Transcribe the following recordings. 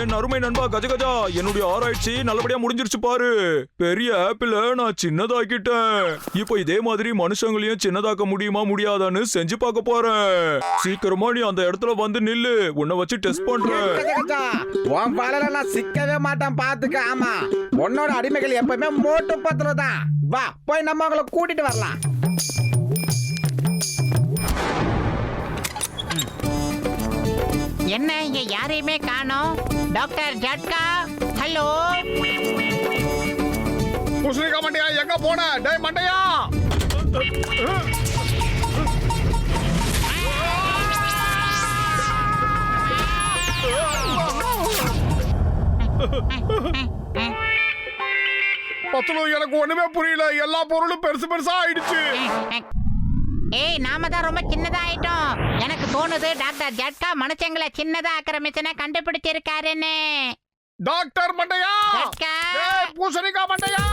என் அருமை நண்பா கஜகஜா, என்னுடைய ஆராய்ச்சி நல்லபடியா முடிஞ்சிருச்சு பாரு. பெரிய ஆப்பிள நான் சின்னதாக்கிட்டேன். இப்போ இதே மாதிரி மனுஷங்களையும் சின்னதாக்க முடியுமா முடியாதான்னு செஞ்சு பார்க்க போறேன். சீக்கிரமா நீ அந்த இடத்துல வந்து நில்லு, உன்னை வச்சு டெஸ்ட் பண்றேன். உன் பாலையில நான் சிக்கவே மாட்டேன் பாத்துக்க. ஆமா, உன்னோட அடிமைகள் எப்பவுமே மோட்டு பத்திரதான். வா போய் நம்ம அவங்கள கூட்டிட்டு வரலாம். என்ன இங்க யாரையுமே காணோம்? Doctor ஜட்கா, hello. பூசணிக்கா மண்டையா, எங்க போன? டேய் மண்டையா, எனக்கு ஒண்ணுமே புரியல. எல்லா பொருளும் பெருசு பெருசா ஆயிடுச்சு. ஏய், நாம தான் ரொம்ப சின்னதா ஆயிட்டோம். எனக்கு தோணுது டாக்டர் ஜட்கா மனுஷங்களை சின்னதா ஆக்கிற மிஷனை கண்டுபிடிச்சிருக்காருன்னு. டாக்டர் மண்டையா, ஜட்கா, பூசணிக்கா மண்டையா,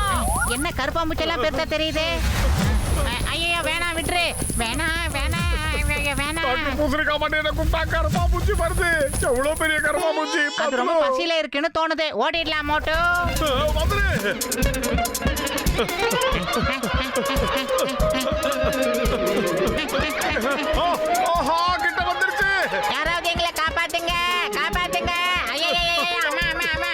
என்ன கருப்பாம்பூச்செல்லாம் பெருசா தெரியுது? ஐயோ வேணாம், விட்டுரு. வேணாம் வேணாம் வேணாம். பூசணிக்கா மண்டையை கூப்பிட்டா கருப்பாம்பூச்சி வருது. எவ்வளவு பெரிய கருப்பாம்பூச்சி. அது ரொம்ப பசியில இருக்குன்னு தோணுது. ஓடிடலாம் மோட்டு. கிட்ட வந்துருச்சு. யாராவது எங்களை காப்பாத்துங்க, காப்பாத்துங்க. ஐயோ அம்மா அம்மா அம்மா.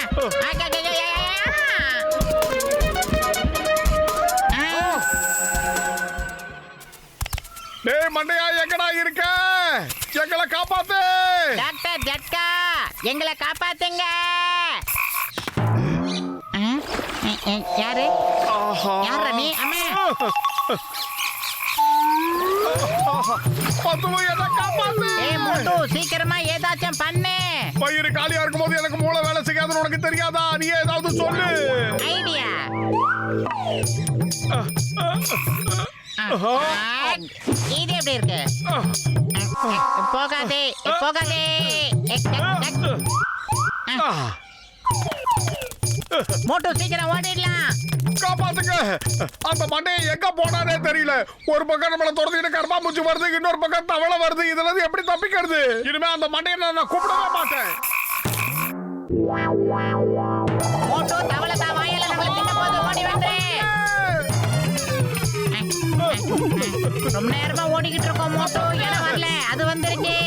டேய் மண்டையா, எங்கடா இருக்க? எங்களை காப்பாத்து. டாக்டர் ஜட்கா, எங்களை காப்பாத்துங்க. யாரு யாரா நீ? அம்மா சீக்கிரமா ஏதாச்சும் பண்ணு. பயிறு காலியா இருக்கும் போது எனக்கு மூளை வேலை செய்யாதுன்னு உனக்கு தெரியாதா? நீ ஏதாவது சொல்லு. ஐடியா. இது எப்படி இருக்கு? போகாதே போகாதே. மோட்டோ சீக்கிரம் ஓடிடலாம். காப்பாத்துங்க. அந்த மண்டையை எங்க போனானே தெரியல. ஒரு பக்கம் நம்மள துரத்திட்டு கருப்பாம்பூச்சி வருது, இன்னொரு பக்கம் தவளை வருது. இதுல இருந்து எப்படி தப்பிக்கிறது? இனிமே அந்த மண்டையை நான் கூப்பிடவே மாட்டேன். மோட்டோ தவளை தான் வாயில நம்மள தின்ன போது ஓடி வந்து. ரொம்ப நேரமா ஓடிக்கிட்டு இருக்கோம் மோட்டோ, இடம் வரல. அது வந்துருச்சு.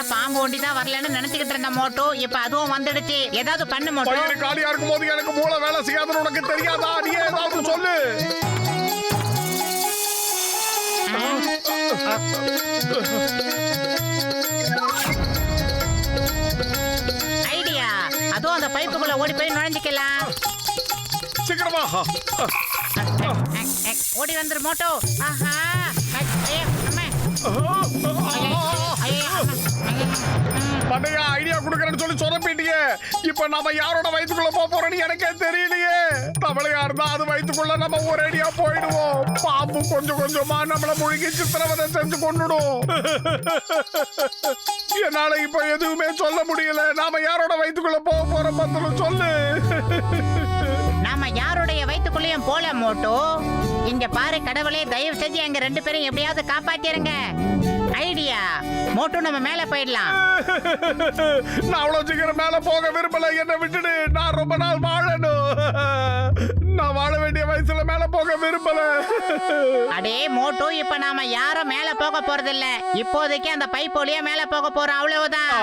பாம்பு ஒண்டி தான் வரலன்னு நினைச்சுக்கிட்டு இருந்த மோட்டோ, இப்ப அதுவும் வந்துடுச்சு. ஏதாவது பண்ணு மோட்டோ. காலியா இருக்கும் போது எனக்கு மூளை வேலை செய்யாதுன்னு உனக்கு தெரியாதா? நீ ஏதாவது சொல்லு. ஐடியா. அதுவும் அந்த பைப்புக்குள்ள ஓடி போய் நுழைஞ்சிக்கலாம். சீக்கிரமா ஓடி வந்துரு மோட்டோ. ஆஹா, மண்டையா, ஐடியா குடுக்கறேன்னு சொல்லி சொதப்பிட்டீங்க. இப்ப நாம யாரோட வயித்துக்குள்ள போறோம்னு எனக்கே தெரியலையே. தவளையா இருந்தா அது வயித்துக்குள்ள நம்ம ஒரு ஐடியா போயிடுவோம். பாம்பு கொஞ்சம் கொஞ்சமா நம்மள முழுகி சித்திரவதை செஞ்சு கொண்டுடும். என்னால இப்ப எதுவுமே சொல்ல முடியல. நாம யாரோட வயித்துக்குள்ள போற பத்தலும் சொல்லு. நாம யாருடைய வயித்துக்குள்ளேயும் போல மோட்டோ. இங்க பாரு கடவுளே, தயவு செஞ்சு எங்க ரெண்டு பேரும் எப்படியாவது காப்பாத்திருங்க. ஐடியா. மோட்டோ, நம்ம மேல போயிடலாம். நான் அவ்வளவு சீக்கிரம் மேல போக விரும்பல. என்ன விட்டுடு. நான் ரொம்ப நாள் வாழணும். நான் வாழ வேண்டிய வயசுல மேல போக விரும்பல. அடே மோட்டோ, இப்ப நாம யாரும் மேல போக போறதில்ல. இப்போதைக்கு அந்த பைப் வழியா மேல போக போறோம், அவ்வளவுதான்.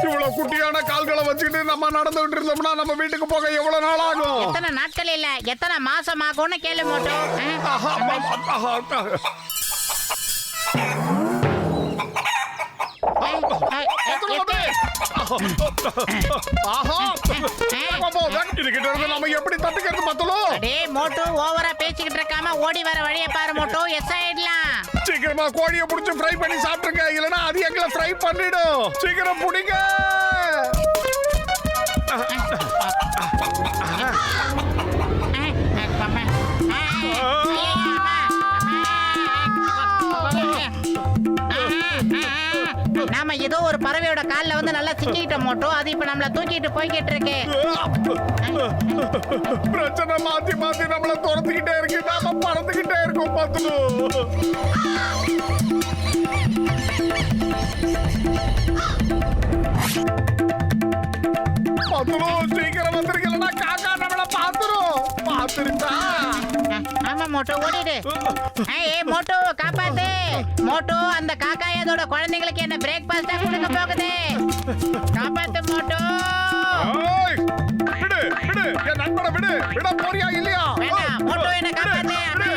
இவ்வளவு குட்டியான கால்களை வச்சுக்கிட்டு நம்ம நடந்துட்டு இருந்தோம்னா நம்ம வீட்டுக்கு போக எவ்வளவு நாள் ஆகும்? எத்தனை நாட்கள் இல்ல, எத்தனை மாசம் ஆகும்னு கேளு மோட்டோ. பத்துலு வந்து. ஆஹா வேகமா போ, இதுகிட்ட இருந்து நம்ம எப்படி தப்பிக்கிறது பத்துலு? அடே மோட்டு ஓவரா பேசிக்கிட்டு இருக்காம ஓடி வர வழியை பாரு மோட்டு, எஸ் ஆயிடலாம். சீக்கிரமா கோழியை புடிச்சு ஃப்ரை பண்ணி சாப்பிட்டுருங்க, இல்லனா அது எங்களை ஃப்ரை பண்ணிடும். சீக்கிரம் புடிங்க. நாம ஏதோ ஒரு பறவையோட கால்ல வந்து நல்லா சிக்கிட்ட மோட்டோ, அது இப்ப நம்மள தூக்கிட்டு போய்கிட்டு இருக்கு. பிரச்சனை மாத்தி மாத்தி நம்மள துரத்திக்கிட்டே இருக்கு, நாம பறந்துகிட்டே இருக்கோம் பத்துலு. பத்துலு சீக்கிரம் வந்திருக்கலன்னா காக்கா நம்மள பாத்துரும். பாத்துருச்சா? ஆமா மோட்டோ ஓடிடு. ஏய் மோட்டோ காப்பாத்து. மோட்டோ அந்த காக்கா அதோட குழந்தைகளுக்கு என்ன பிரேக்ஃபாஸ்டா கொடுக்க போகுது. காப்பாத்து மோட்டோ. ஏய், விடு விடு, என் நண்பனை விடு. விட போறியா இல்லையா? வேண்டாம் மோட்டோ, என்ன காப்பாத்து. அம்மே.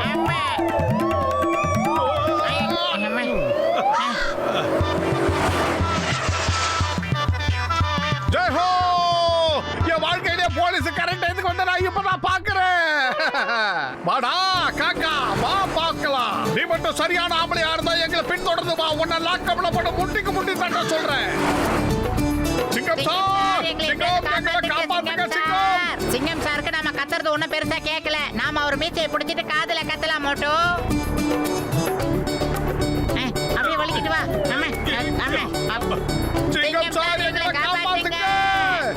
அம்மே. அம்மே. ஜெய் ஹோ! என் வாழ்க்கையிலே போலீஸ் கரெக்ட் டைத்துக்கு வந்து நான் இப்பதான் பாக்குறேன். வாடா காக்கா, வா பார்க்கலாம். நீ மட்டும் சரியான ஆம்பளையா இருந்தா எங்களை பின்தொடர்ந்து வா, உன்னை லாக்கப்ல போட்டு முட்டிக்கு முட்டி தட்ட சொல்றேன். சிங்கம் சார், சிங்கம் எங்களை காப்பாத்துங்க சிங்கம். சிங்கம் சாருக்கு நாம கத்துறது ஒண்ணும் பெருசா கேட்கல. நாம அவர் மீச்சையை பிடிச்சிட்டு காதுல கத்தலாம் மோட்டோ. அப்படியே வலிக்கிட்டு வா. ஆமா ஆமா. சிங்கம் சார் எங்களை காப்பாத்துங்க.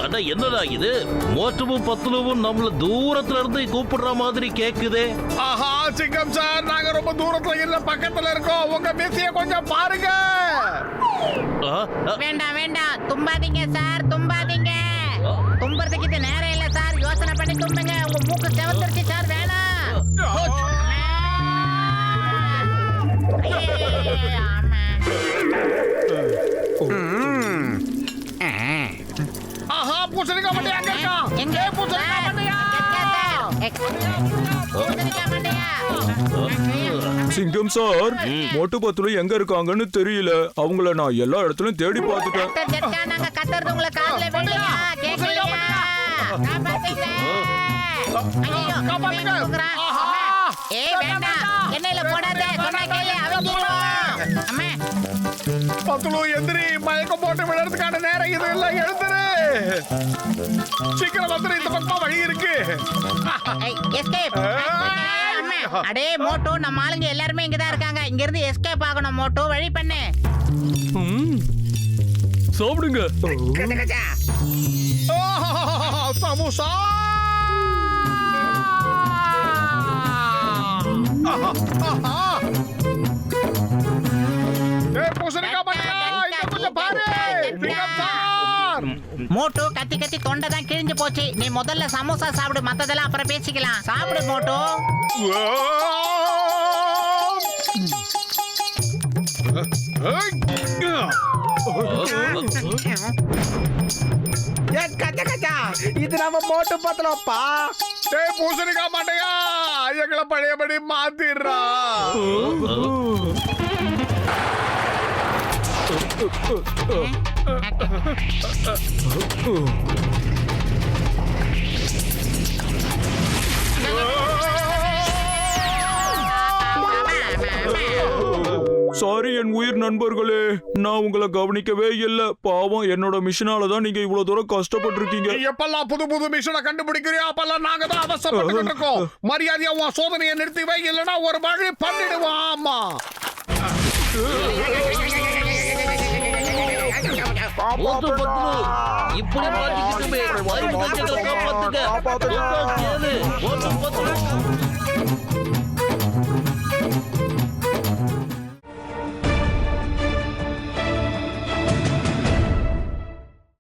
அட என்னடா இது, மோட்டுவும் பத்துலுவும் நம்மள தூரத்துல இருந்து கூப்பிடுற மாதிரி கேக்குதே. ஆஹா சிங்கம் சார், நாங்க ரொம்ப தூரத்துல இல்ல, பக்கத்துல இருக்கோம். உங்க மீசைய கொஞ்சம் பாருங்க. ஆ, ஆ, வேண்டாம் வேண்டாம், தும்பாதீங்க சார், தும்பாதீங்க. தும்புறதுக்கு இது நேரம் இல்ல சார், யோசனை பண்ணி தும்புங்க. உங்க மூக்கு செவந்துருச்சு சார், வேணாம். ஆஹா பூசணிக்காய் மண்டையா அங்க இருக்கான். எங்க ஏய், பூசணிக்காய் மண்டையா. சிங்கம் சார், மோட்டு பத்துலு எங்க இருக்காங்கன்னு தெரியல. அவங்கள நான் எல்லா இடத்துலயும் தேடி பார்த்துட்டேன். கத்தர் ஜட்கா, நாங்க கத்துறது உங்களை காதுல விடலையா? கேட்கலையா? காப்பாத்துங்க. ஐயோ, காப்பாத்துங்க. தூக்குறான். ஆஹா. ஏய் வேண்டாம், எண்ணெயில போடாத, சொன்னா கேளு, அவங்கிரும். அம்மா. பத்துலு எந்திரி, மயக்கம் போட்டு விழுறதுக்கான நேரம் இது இல்ல, எழுந்துரு. சீக்கிரம் வந்துரு, இந்த பக்கமா வழி இருக்கு. எஸ்கேப். அம்மா. அடே மோட்டோ, நம்ம ஆளுங்க எல்லாருமே இங்கதான் இருக்காங்க. இங்க இருந்து எஸ்கேப் ஆகணும் மோட்டோ, வழி பண்ணு. சாப்பிடுங்க. சமோசா. ஏய், பூசணிக்காய் மண்டையா, இங்க கொஞ்சம் பாரு. சிங்கம் சார். மோட்டோ கத்தி கத்தி தொண்டை தான் கிழிஞ்சு போச்சு. நீ முதல்ல சமோசா சாப்பிடு, மத்ததெல்லாம் அப்புறம் பேசிக்கலாம். சாப்பிடு மோட்டோ. இது நம்ம மோட்டு பத்தலப்பா. ஏய், பூசணிக்காய் மண்டையா, எங்களை பழையபடி மாத்திடுறா. சாரி என் உயிர் நண்பர்களே, நான் உங்களை கவனிக்கவே இல்ல. பாவம், என்னோட மிஷினால தான் நீங்க இவ்வளவு தூரம் கஷ்டப்பட்டு இருக்கீங்க. எப்பெல்லாம் புது புது மிஷனை கண்டுபிடிக்கிறியோ அப்பெல்லாம் நாங்க தான் அவசரப்பட்டு இருக்கோம். மரியாதையா உன் சோதனையை நிறுத்தி வை, இல்லைன்னா ஒரு வழி பண்ணிடுவோம். ஆமா, மோட்டு பத்துலு இப்படி மாட்டிக்கிட்டுமே, தயவு செஞ்சு எங்களை காப்பாத்துங்க. ரொம்ப கேளு, மோட்டு பத்துலு.